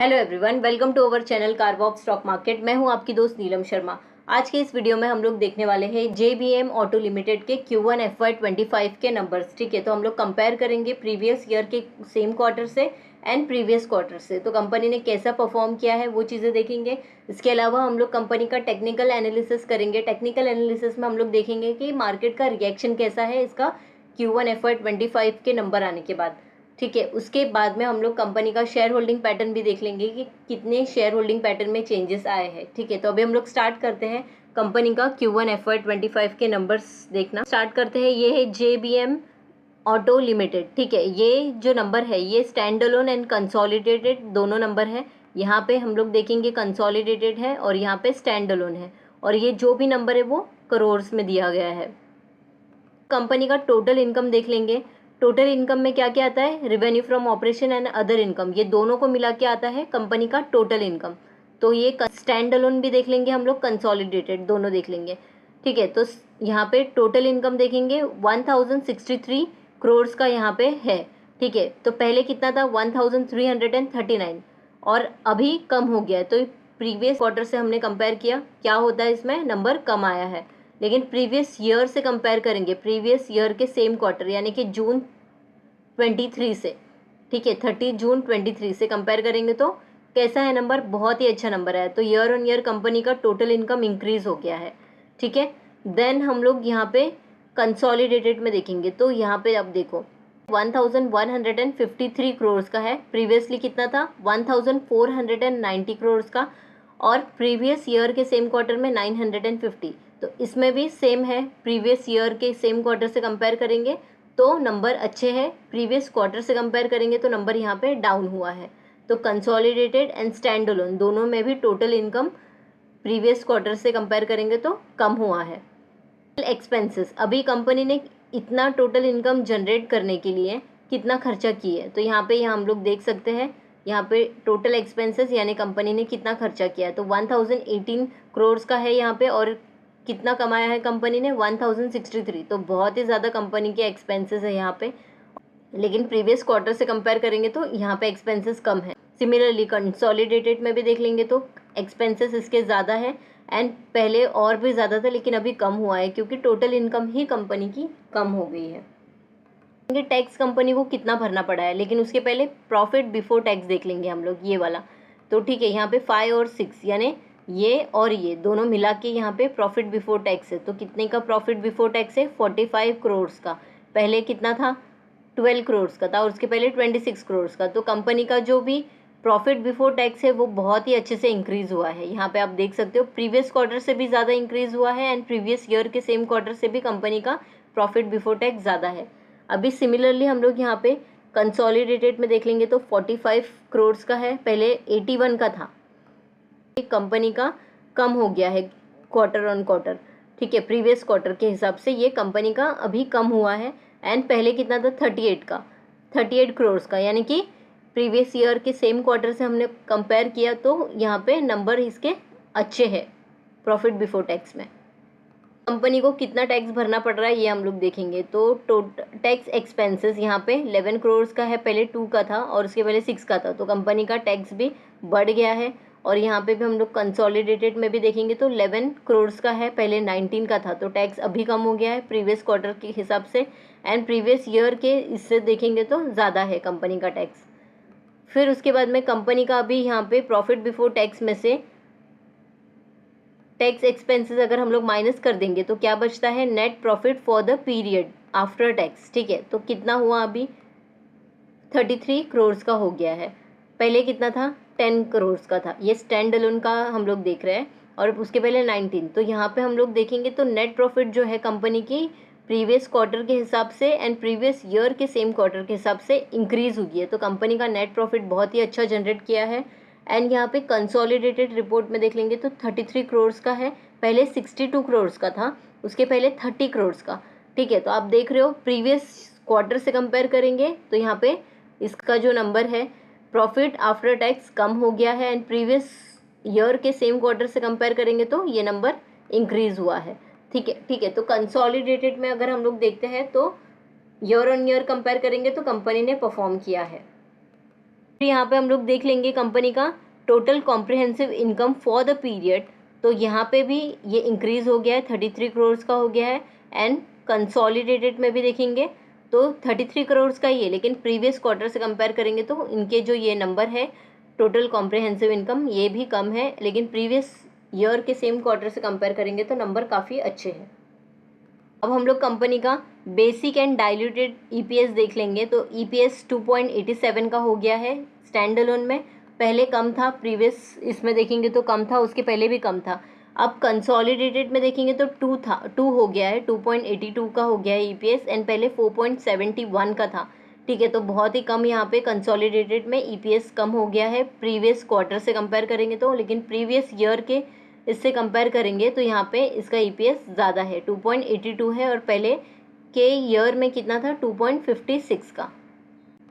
Hello everyone, welcome to our channel Carwalk stock market. मैं हूं आपकी दोस्त नीलम शर्मा। आज के इस वीडियो में हम लोग देखने वाले हैं JBM ऑटो लिमिटेड के Q1 FY25 के नंबर्स। ठीक है, तो हम लोग कंपेयर करेंगे प्रीवियस ईयर के सेम क्वार्टर से एंड प्रीवियस क्वार्टर से। तो कंपनी ने कैसा परफॉर्म किया है वो चीज़ें देखेंगे। इसके अलावा हम लोग कंपनी का टेक्निकल एनालिसिस करेंगे। टेक्निकल एनालिसिस में हम लोग देखेंगे कि मार्केट का रिएक्शन कैसा है इसका Q1 FY25 के नंबर आने के बाद। ठीक है, उसके बाद में हम लोग कंपनी का शेयर होल्डिंग पैटर्न भी देख लेंगे कि कितने शेयर होल्डिंग पैटर्न में चेंजेस आए हैं। ठीक है, तो अभी हम लोग स्टार्ट करते हैं कंपनी का Q1 FY25 के नंबर्स देखना स्टार्ट करते हैं। ये है JBM ऑटो लिमिटेड। ठीक है, ये जो नंबर है ये स्टैंड अलोन एंड कंसोलिडेटेड दोनों नंबर है। यहाँ पे हम लोग देखेंगे कंसोलिडेटेड है और यहाँ पे स्टैंड अलोन है, और ये जो भी नंबर है वो करोर्स में दिया गया है। कंपनी का टोटल इनकम देख लेंगे। टोटल इनकम में क्या क्या आता है, revenue from operation and other income, ये दोनों को मिला के आता है कंपनी का टोटल इनकम। तो ये स्टैंड अलोन भी देख लेंगे हम लोग, कंसोलिडेटेड दोनों देख लेंगे। ठीक है, तो यहाँ पे टोटल इनकम देखेंगे 1063 करोड़ का यहाँ पे है। ठीक है, तो पहले कितना था 1339, और अभी कम हो गया है। तो प्रीवियस क्वार्टर से हमने कंपेयर किया, क्या होता है इसमें नंबर कम आया है। लेकिन प्रीवियस ईयर से कंपेयर करेंगे, प्रीवियस ईयर के सेम क्वार्टर यानी कि जून 23 से, ठीक है 30 जून 23 से कंपेयर करेंगे तो कैसा है नंबर, बहुत ही अच्छा नंबर है। तो ईयर ऑन ईयर कंपनी का टोटल इनकम इंक्रीज हो गया है। ठीक है, देन हम लोग यहाँ पे कंसोलिडेटेड में देखेंगे। तो यहाँ पे अब देखो 1153 करोड़ का है, प्रीवियसली कितना था 1490 करोड़ का, और प्रीवियस ईयर के सेम क्वार्टर में 950। तो इसमें भी सेम है, प्रीवियस ईयर के सेम क्वार्टर से कंपेयर करेंगे तो नंबर अच्छे हैं, प्रीवियस क्वार्टर से कंपेयर करेंगे तो नंबर यहाँ पे डाउन हुआ है। तो कंसोलिडेटेड एंड स्टैंड अलोन दोनों में भी टोटल इनकम प्रीवियस क्वार्टर से कंपेयर करेंगे तो कम हुआ है। एक्सपेंसेस, अभी कंपनी ने इतना टोटल इनकम जनरेट करने के लिए कितना खर्चा किया है, तो यहाँ पे हम लोग देख सकते हैं। यहाँ पे टोटल एक्सपेंसेस यानी कंपनी ने कितना खर्चा किया है, तो 1018 करोड़ का है यहाँ पे, और कितना कमाया है कंपनी ने 1063। तो बहुत ही ज़्यादा कंपनी के एक्सपेंसेस है यहाँ पे, लेकिन प्रीवियस क्वार्टर से कंपेयर करेंगे तो यहाँ पे एक्सपेंसेस कम है। सिमिलरली कंसोलिडेटेड में भी देख लेंगे तो एक्सपेंसेस इसके ज़्यादा है, एंड पहले और भी ज़्यादा था लेकिन अभी कम हुआ है क्योंकि टोटल इनकम ही कंपनी की कम हो गई है। टैक्स कंपनी को कितना भरना पड़ा है, लेकिन उसके पहले प्रॉफिट बिफोर टैक्स देख लेंगे हम लोग, ये वाला। तो ठीक है, यहाँ पे 5 और 6 यानी ये और ये दोनों मिला के यहाँ पे प्रॉफिट बिफोर टैक्स है। तो कितने का प्रॉफिट बिफोर टैक्स है 45 करोड़ का, पहले कितना था 12 करोड़ का था, और उसके पहले 26 करोड़ का। तो कंपनी का जो भी प्रॉफिट बिफोर टैक्स है वो बहुत ही अच्छे से इंक्रीज हुआ है। यहाँ पे आप देख सकते हो प्रीवियस क्वार्टर से भी ज़्यादा इंक्रीज हुआ है, एंड प्रीवियस ईयर के सेम क्वार्टर से भी कंपनी का प्रॉफिट बिफोर टैक्स ज़्यादा है। अभी सिमिलरली हम लोग यहाँ पे कंसोलिडेटेड में देख लेंगे तो 45 करोड़ का है, पहले 81 का था। कंपनी का कम हो गया है क्वार्टर ऑन क्वार्टर। ठीक है, प्रीवियस क्वार्टर के हिसाब से ये कंपनी का अभी कम हुआ है, एंड पहले कितना था 38 करोड़ का, यानी कि प्रीवियस ईयर के सेम क्वार्टर से हमने कंपेयर किया तो यहाँ पे नंबर इसके अच्छे हैं प्रॉफिट बिफोर टैक्स में। कंपनी को कितना टैक्स भरना पड़ रहा है ये हम लोग देखेंगे। तो टैक्स एक्सपेंसेस यहाँ पे 11 करोड़ का है, पहले 2 का था और उसके पहले 6 का था। तो कंपनी का टैक्स भी बढ़ गया है, और यहाँ पे भी हम लोग कंसोलिडेटेड में भी देखेंगे तो 11 करोड़ का है, पहले 19 का था। तो टैक्स अभी कम हो गया है प्रीवियस क्वार्टर के हिसाब से, एंड प्रीवियस ईयर के इससे देखेंगे तो ज़्यादा है कंपनी का टैक्स। फिर उसके बाद में कंपनी का अभी यहाँ पे प्रॉफिट बिफोर टैक्स में से टैक्स एक्सपेंसेस अगर हम लोग माइनस कर देंगे तो क्या बचता है, net profit for the period after tax. ठीक है, तो कितना हुआ अभी 33 करोड़ का हो गया है, पहले कितना था 10 करोड़ का था। ये स्टैंड अलोन का हम लोग देख रहे हैं, और उसके पहले 19। तो यहाँ पे हम लोग देखेंगे तो नेट प्रॉफिट जो है कंपनी की प्रीवियस क्वार्टर के हिसाब से एंड प्रीवियस ईयर के सेम क्वार्टर के हिसाब से इंक्रीज हुई है। तो कंपनी का नेट प्रॉफिट बहुत ही अच्छा जनरेट किया है। एंड यहाँ पे कंसोलिडेटेड रिपोर्ट में देख लेंगे तो 33 करोड़ का है, पहले 62 करोड़ का था, उसके पहले 30 करोड़ का। ठीक है, तो आप देख रहे हो प्रीवियस क्वार्टर से कंपेयर करेंगे तो यहाँ पे इसका जो नंबर है प्रॉफिट आफ्टर टैक्स कम हो गया है, एंड प्रीवियस ईयर के सेम क्वार्टर से कंपेयर करेंगे तो ये नंबर इंक्रीज हुआ है। ठीक है, तो कंसोलिडेटेड में अगर हम लोग देखते हैं तो ईयर ऑन ईयर कंपेयर करेंगे तो कंपनी ने परफॉर्म किया है। फिर यहाँ पे हम लोग देख लेंगे कंपनी का total comprehensive income for the period. तो यहाँ पे भी ये इंक्रीज हो गया है, 33 करोड़ का हो गया है। एंड कंसोलिडेटेड में भी देखेंगे तो 33 करोड़ का ही है, लेकिन प्रीवियस क्वार्टर से कंपेयर करेंगे तो इनके जो ये नंबर है टोटल कॉम्प्रिहेंसिव इनकम ये भी कम है, लेकिन प्रीवियस ईयर के सेम क्वार्टर से कंपेयर करेंगे तो नंबर काफ़ी अच्छे हैं। अब हम लोग कंपनी का बेसिक एंड डाइल्यूटेड ईपीएस देख लेंगे। तो ईपीएस 2.87 का हो गया है स्टैंड अलोन में, पहले कम था, प्रीवियस इसमें देखेंगे तो कम था, उसके पहले भी कम था। अब कंसोलिडेटेड में देखेंगे तो 2 हो गया है, 2.82 का हो गया है ईपीएस, एंड पहले 4.71 का था। ठीक है, तो बहुत ही कम यहाँ पे कंसोलिडेटेड में ईपीएस कम हो गया है प्रीवियस क्वार्टर से कंपेयर करेंगे तो, लेकिन प्रीवियस ईयर के इससे कंपेयर करेंगे तो यहाँ पे इसका ईपीएस ज़्यादा है, 2.82 है, और पहले के ईयर में कितना था, 2.56 का।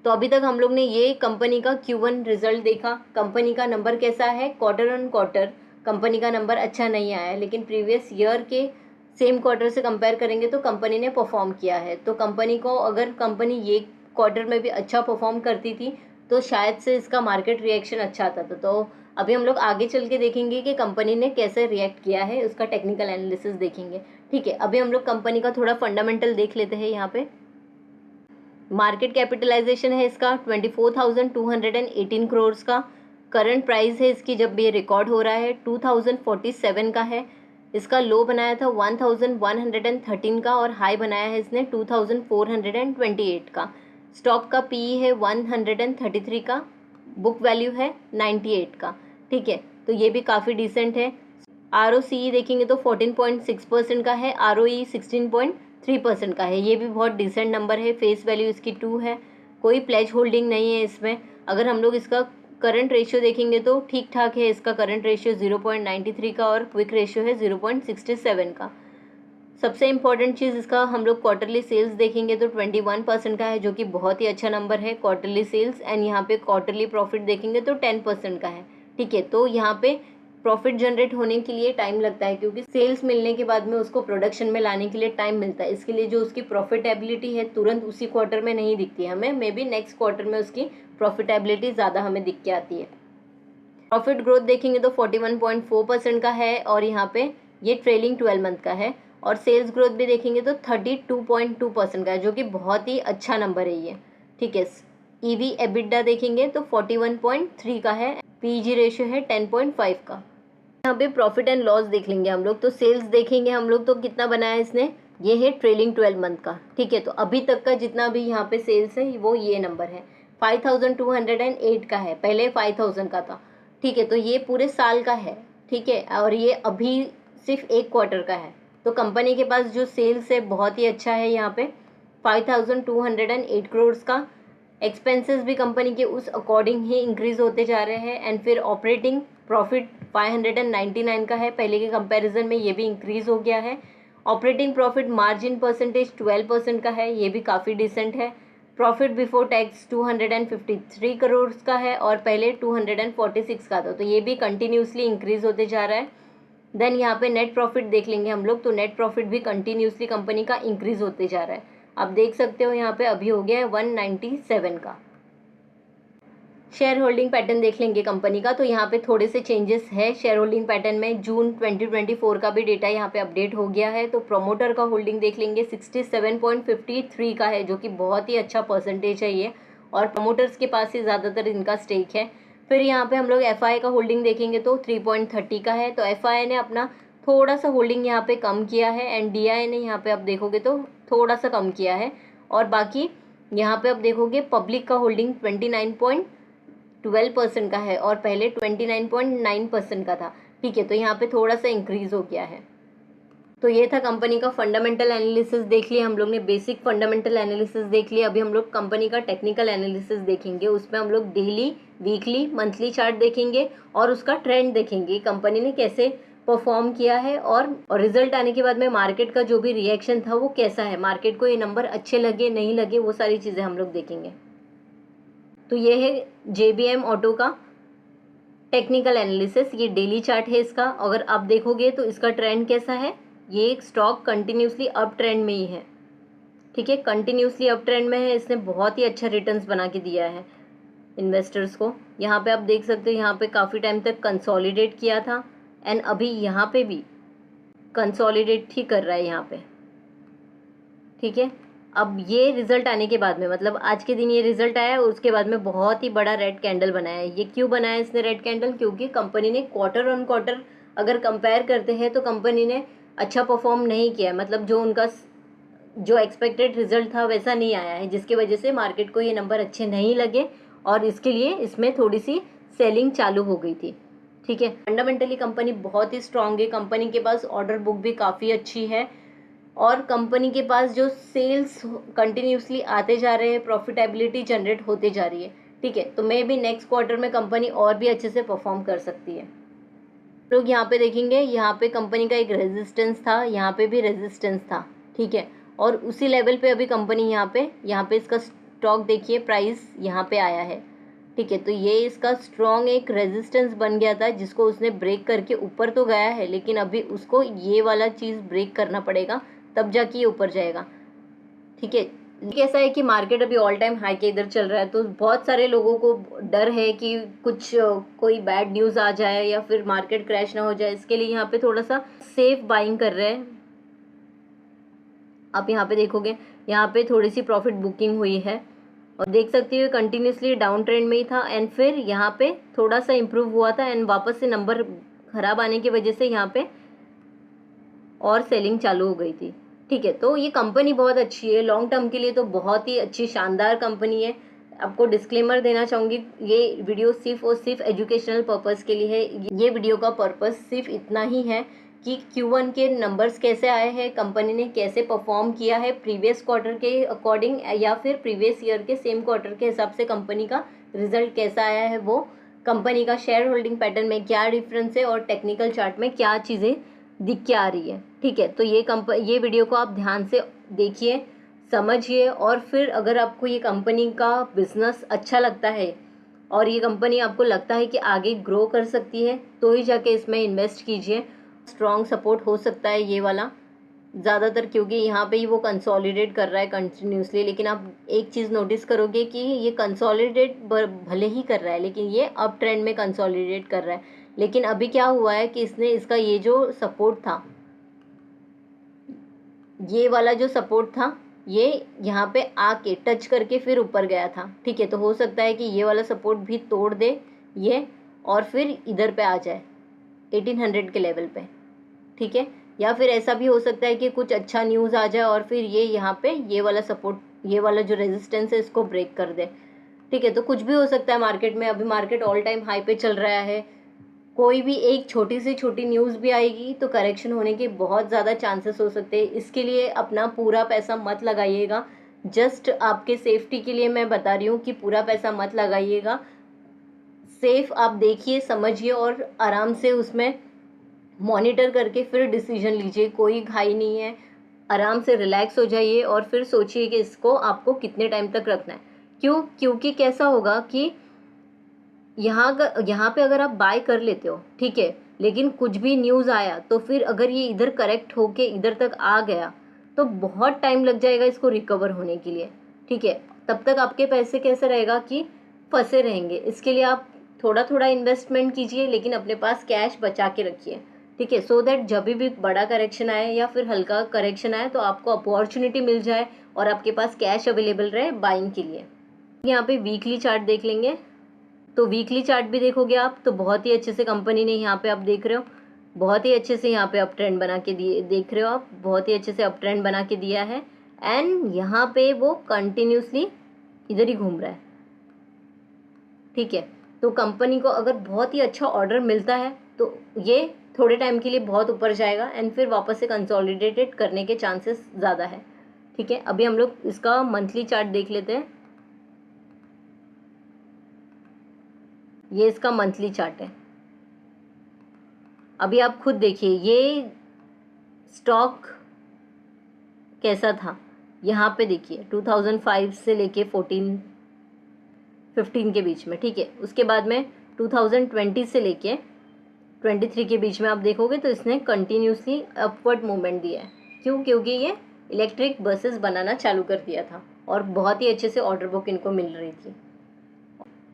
तो अभी तक हम लोग ने ये कंपनी का Q1 रिजल्ट देखा। कंपनी का नंबर कैसा है, क्वार्टर ऑन क्वार्टर कंपनी का नंबर अच्छा नहीं आया है, लेकिन प्रीवियस ईयर के सेम क्वार्टर से कंपेयर करेंगे तो कंपनी ने परफॉर्म किया है। तो कंपनी को अगर कंपनी ये क्वार्टर में भी अच्छा परफॉर्म करती थी तो शायद से इसका मार्केट रिएक्शन अच्छा आता था। तो अभी हम लोग आगे चल के देखेंगे कि कंपनी ने कैसे रिएक्ट किया है, उसका टेक्निकल एनालिसिस देखेंगे। ठीक है, अभी हम लोग कंपनी का थोड़ा फंडामेंटल देख लेते हैं। यहाँ पे मार्केट कैपिटलाइजेशन है इसका 24,218 करोड़ का। करंट प्राइस है इसकी जब ये रिकॉर्ड हो रहा है 2047 का है। इसका लो बनाया था 1113 का, और हाई बनाया है इसने 2428 का। स्टॉक का पीई है 133 का, बुक वैल्यू है 98 का। ठीक है, तो ये भी काफ़ी डिसेंट है। ROCE देखेंगे तो 14.6% का है, ROE 16.3% का है, ये भी बहुत डिसेंट नंबर है। फेस वैल्यू इसकी 2 है, कोई प्लेज होल्डिंग नहीं है इसमें। अगर हम लोग इसका करंट रेशियो देखेंगे तो ठीक ठाक है, इसका करंट रेशियो 0.93 का, और क्विक रेशियो है 0.67 का। सबसे इम्पॉर्टेंट चीज़ इसका हम लोग क्वार्टरली सेल्स देखेंगे तो 21% का है, जो कि बहुत ही अच्छा नंबर है क्वार्टरली सेल्स। एंड यहाँ पे क्वार्टरली प्रॉफिट देखेंगे तो 10% का है। ठीक है, तो यहाँ पे प्रॉफिट जनरेट होने के लिए टाइम लगता है, क्योंकि सेल्स मिलने के बाद में उसको प्रोडक्शन में लाने के लिए टाइम मिलता है। इसके लिए जो उसकी प्रॉफिटेबिलिटी है तुरंत उसी क्वार्टर में नहीं दिखती है हमें, मे बी नेक्स्ट क्वार्टर में उसकी प्रॉफिटेबिलिटी ज़्यादा हमें दिख के आती है। प्रॉफिट ग्रोथ देखेंगे तो 41.4% का है, और यहाँ पे ये ट्रेलिंग 12 मंथ का है। और सेल्स ग्रोथ भी देखेंगे तो 32.2% का है, जो कि बहुत ही अच्छा नंबर है ये। ठीक है, ईवी एबिडा देखेंगे तो 41.3 का है, पीजी रेशियो है 10.5 का। यहाँ पे प्रॉफिट एंड लॉस देख लेंगे हम लोग। तो सेल्स देखेंगे हम लोग तो कितना बनाया है इसने, ये है ट्रेलिंग 12 मंथ का। ठीक है, तो अभी तक का जितना भी यहाँ पे सेल्स है वो ये नंबर है, 5208 का है, पहले 5000 का था। ठीक है, तो ये पूरे साल का है। ठीक है, और ये अभी सिर्फ एक क्वार्टर का है। तो कंपनी के पास जो सेल्स है बहुत ही अच्छा है, यहाँ पे 5208 करोड़ का। एक्सपेंसेस भी कंपनी के उस अकॉर्डिंग ही इंक्रीज होते जा रहे हैं। एंड फिर ऑपरेटिंग प्रॉफिट 599 का है, पहले के कंपैरिजन में ये भी इंक्रीज हो गया है। ऑपरेटिंग प्रॉफिट मार्जिन परसेंटेज 12% का है, ये भी काफ़ी डिसेंट है। प्रॉफिट बिफोर टैक्स 253 करोड़ का है, और पहले 246 का था, तो ये भी कंटिन्यूसली इंक्रीज होते जा रहा है। देन यहाँ पे नेट प्रॉफिट देख लेंगे हम लोग। तो नेट प्रॉफिट भी कंटिन्यूसली कंपनी का इंक्रीज होते जा रहा है। आप देख सकते हो यहाँ पे अभी हो गया है 197 का। शेयर होल्डिंग पैटर्न देख लेंगे कंपनी का। तो यहाँ पे थोड़े से चेंजेस है शेयर होल्डिंग पैटर्न में। जून 2024 का भी डेटा यहाँ पे अपडेट हो गया है। तो प्रोमोटर का होल्डिंग देख लेंगे 67.53 का है, जो कि बहुत ही अच्छा परसेंटेज है ये, और प्रमोटर्स के पास ही ज़्यादातर इनका स्टेक है। फिर यहाँ पे हम लोग FI का होल्डिंग देखेंगे तो 3.30 का है। तो FI ने अपना थोड़ा सा होल्डिंग यहाँ पे कम किया है, एंड DI ने यहाँ पे आप देखोगे तो थोड़ा सा कम किया है। और बाकी यहाँ पे आप देखोगे पब्लिक का होल्डिंग 29.12% का है, और पहले 29.9% का था। ठीक है, तो यहाँ पे थोड़ा सा इंक्रीज हो गया है। तो ये था कंपनी का फंडामेंटल एनालिसिस देख लिया हम लोग ने, बेसिक फंडामेंटल एनालिसिस देख लिया। अभी हम लोग कंपनी का टेक्निकल एनालिसिस देखेंगे। उसमें हम लोग डेली, वीकली, मंथली चार्ट देखेंगे, और उसका ट्रेंड देखेंगे कंपनी ने कैसे परफॉर्म किया है, और रिजल्ट आने के बाद में मार्केट का जो भी रिएक्शन था वो कैसा है, मार्केट को ये नंबर अच्छे लगे नहीं लगे, वो सारी चीज़ें हम लोग देखेंगे। तो ये है JBM ऑटो का टेक्निकल एनालिसिस। ये डेली चार्ट है इसका। अगर आप देखोगे तो इसका ट्रेंड कैसा है, ये एक स्टॉक कंटिन्यूसली अप ट्रेंड में ही है। ठीक है, कंटिन्यूसली अप ट्रेंड में है, इसने बहुत ही अच्छा रिटर्न्स बना के दिया है। इन्वेस्टर्स को। यहाँ पे आप देख सकते हो, यहाँ पे काफ़ी टाइम तक कंसोलिडेट किया था एंड अभी यहाँ पे भी कंसोलिडेट ही कर रहा है यहाँ पे, ठीक है। अब ये रिजल्ट आने के बाद में, मतलब आज के दिन ये रिजल्ट आया और उसके बाद में बहुत ही बड़ा रेड कैंडल बनाया है। ये क्यों बनाया इसने रेड कैंडल? क्योंकि कंपनी ने क्वार्टर ऑन क्वार्टर अगर कंपेयर करते हैं तो कंपनी ने अच्छा परफॉर्म नहीं किया है, मतलब जो उनका जो एक्सपेक्टेड रिजल्ट था वैसा नहीं आया है, जिसकी वजह से मार्केट को ये नंबर अच्छे नहीं लगे और इसके लिए इसमें थोड़ी सी सेलिंग चालू हो गई थी, ठीक है। फंडामेंटली कंपनी बहुत ही स्ट्रांग है, कंपनी के पास ऑर्डर बुक भी काफ़ी अच्छी है और कंपनी के पास जो सेल्स कंटिन्यूसली आते जा रहे हैं, प्रॉफिटेबिलिटी जनरेट होते जा रही है, ठीक है। तो मे भी नेक्स्ट क्वार्टर में कंपनी और भी अच्छे से परफॉर्म कर सकती है। लोग यहाँ पे देखेंगे, यहाँ पे कंपनी का एक रेजिस्टेंस था, यहाँ पे भी रेजिस्टेंस था, ठीक है। और उसी लेवल पे अभी कंपनी यहाँ पे इसका स्टॉक देखिए, प्राइस यहाँ पे आया है, ठीक है। तो ये इसका स्ट्रॉन्ग एक रेजिस्टेंस बन गया था जिसको उसने ब्रेक करके ऊपर तो गया है, लेकिन अभी उसको ये वाला चीज़ ब्रेक करना पड़ेगा तब जाके ये ऊपर जाएगा, ठीक है। कैसा है कि मार्केट अभी ऑल टाइम हाई के इधर चल रहा है, तो बहुत सारे लोगों को डर है कि कुछ कोई बैड न्यूज़ आ जाए या फिर मार्केट क्रैश ना हो जाए, इसके लिए यहाँ पे थोड़ा सा सेफ बाइंग कर रहे हैं। आप यहाँ पे देखोगे, यहाँ पे थोड़ी सी प्रॉफिट बुकिंग हुई है और देख सकते हो कंटिन्यूसली डाउन ट्रेंड में ही था एंड फिर यहाँ पे थोड़ा सा इम्प्रूव हुआ था एंड वापस से नंबर खराब आने की वजह से यहाँ पे और सेलिंग चालू हो गई थी, ठीक है। तो ये कंपनी बहुत अच्छी है, लॉन्ग टर्म के लिए तो बहुत ही अच्छी शानदार कंपनी है। आपको डिस्क्लेमर देना चाहूँगी, ये वीडियो सिर्फ और सिर्फ एजुकेशनल पर्पस के लिए है। ये वीडियो का पर्पस सिर्फ इतना ही है कि Q1 के नंबर्स कैसे आए हैं, कंपनी ने कैसे परफॉर्म किया है प्रीवियस क्वार्टर के अकॉर्डिंग या फिर प्रीवियस ईयर के सेम क्वार्टर के हिसाब से कंपनी का रिजल्ट कैसा आया है, वो कंपनी का शेयर होल्डिंग पैटर्न में क्या डिफरेंस है और टेक्निकल चार्ट में क्या चीज़ें दिख के आ रही है, ठीक है। तो ये वीडियो को आप ध्यान से देखिए, समझिए और फिर अगर आपको ये कंपनी का बिजनेस अच्छा लगता है और ये कंपनी आपको लगता है कि आगे ग्रो कर सकती है तो ही जाके इसमें इन्वेस्ट कीजिए। स्ट्रॉन्ग सपोर्ट हो सकता है ये वाला ज़्यादातर, क्योंकि यहाँ पे ही वो कंसोलिडेट कर रहा है कंटिन्यूसली। लेकिन आप एक चीज़ नोटिस करोगे कि ये कंसोलिडेट भले ही कर रहा है लेकिन ये अप ट्रेंड में कंसोलिडेट कर रहा है। लेकिन अभी क्या हुआ है कि इसने इसका ये जो सपोर्ट था, ये वाला जो सपोर्ट था, ये यहाँ पे आके टच करके फिर ऊपर गया था, ठीक है। तो हो सकता है कि ये वाला सपोर्ट भी तोड़ दे ये और फिर इधर पे आ जाए 1800 के लेवल पे, ठीक है। या फिर ऐसा भी हो सकता है कि कुछ अच्छा न्यूज़ आ जाए और फिर ये यहाँ पे ये वाला सपोर्ट, ये वाला जो रेजिस्टेंस है इसको ब्रेक कर दे, ठीक है। तो कुछ भी हो सकता है मार्केट में, अभी मार्केट ऑल टाइम हाई पे चल रहा है। कोई भी एक छोटी से छोटी न्यूज़ भी आएगी तो करेक्शन होने के बहुत ज़्यादा चांसेस हो सकते हैं। इसके लिए अपना पूरा पैसा मत लगाइएगा, जस्ट आपके सेफ्टी के लिए मैं बता रही हूँ कि पूरा पैसा मत लगाइएगा। सेफ आप देखिए, समझिए और आराम से उसमें मॉनिटर करके फिर डिसीजन लीजिए। कोई घाई नहीं है, आराम से रिलैक्स हो जाइए और फिर सोचिए कि इसको आपको कितने टाइम तक रखना है। क्योंकि कैसा होगा कि यहाँ पे अगर आप बाय कर लेते हो, ठीक है, लेकिन कुछ भी न्यूज़ आया तो फिर अगर ये इधर करेक्ट होके इधर तक आ गया तो बहुत टाइम लग जाएगा इसको रिकवर होने के लिए, ठीक है। तब तक आपके पैसे कैसे रहेगा कि फंसे रहेंगे। इसके लिए आप थोड़ा थोड़ा इन्वेस्टमेंट कीजिए लेकिन अपने पास कैश बचा के रखिए, ठीक है, सो दैट जब भी बड़ा करेक्शन आए या फिर हल्का करेक्शन आए तो आपको अपॉर्चुनिटी मिल जाए और आपके पास कैश अवेलेबल रहे बाइंग के लिए। यहाँ पे वीकली चार्ट देख लेंगे, तो वीकली चार्ट भी देखोगे आप तो बहुत ही अच्छे से कंपनी ने यहाँ पे आप देख रहे हो, बहुत ही अच्छे से यहाँ पे अप ट्रेंड बना के दिए, देख रहे हो आप, बहुत ही अच्छे से अप ट्रेंड बना के दिया है एंड यहाँ पे वो कंटिन्यूसली इधर ही घूम रहा है, ठीक है। तो कंपनी को अगर बहुत ही अच्छा ऑर्डर मिलता है तो ये थोड़े टाइम के लिए बहुत ऊपर जाएगा एंड फिर वापस से कंसोलिडेटेड करने के चांसेस ज़्यादा है, ठीक है। अभी हम लोग इसका मंथली चार्ट देख लेते हैं। ये इसका मंथली चार्ट है। अभी आप खुद देखिए ये स्टॉक कैसा था, यहाँ पे देखिए 2005 से लेके 15 के बीच में, ठीक है। उसके बाद में 2020 से लेके 23 के बीच में आप देखोगे तो इसने कंटिन्यूसली अपवर्ड मूवमेंट दिया है। क्यों? क्योंकि ये इलेक्ट्रिक बसेस बनाना चालू कर दिया था और बहुत ही अच्छे से ऑर्डर बुक इनको मिल रही थी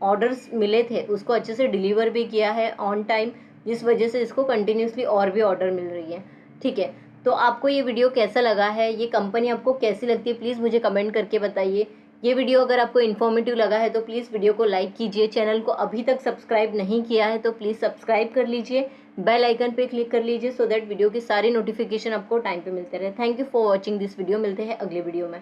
ऑर्डर्स मिले थे उसको अच्छे से डिलीवर भी किया है ऑन टाइम, जिस वजह से इसको कंटिन्यूसली और भी ऑर्डर मिल रही है। ठीक है, तो आपको ये वीडियो कैसा लगा है, ये कंपनी आपको कैसी लगती है, प्लीज़ मुझे कमेंट करके बताइए। ये वीडियो अगर आपको इन्फॉर्मेटिव लगा है तो प्लीज़ वीडियो को लाइक कीजिए। चैनल को अभी तक सब्सक्राइब नहीं किया है तो प्लीज़ सब्सक्राइब कर लीजिए, बेल आइकन पे क्लिक कर लीजिए सो दैट वीडियो की सारी नोटिफिकेशन आपको टाइम पे मिलते रहे। Thank you for watching this video. मिलते हैं अगले वीडियो में।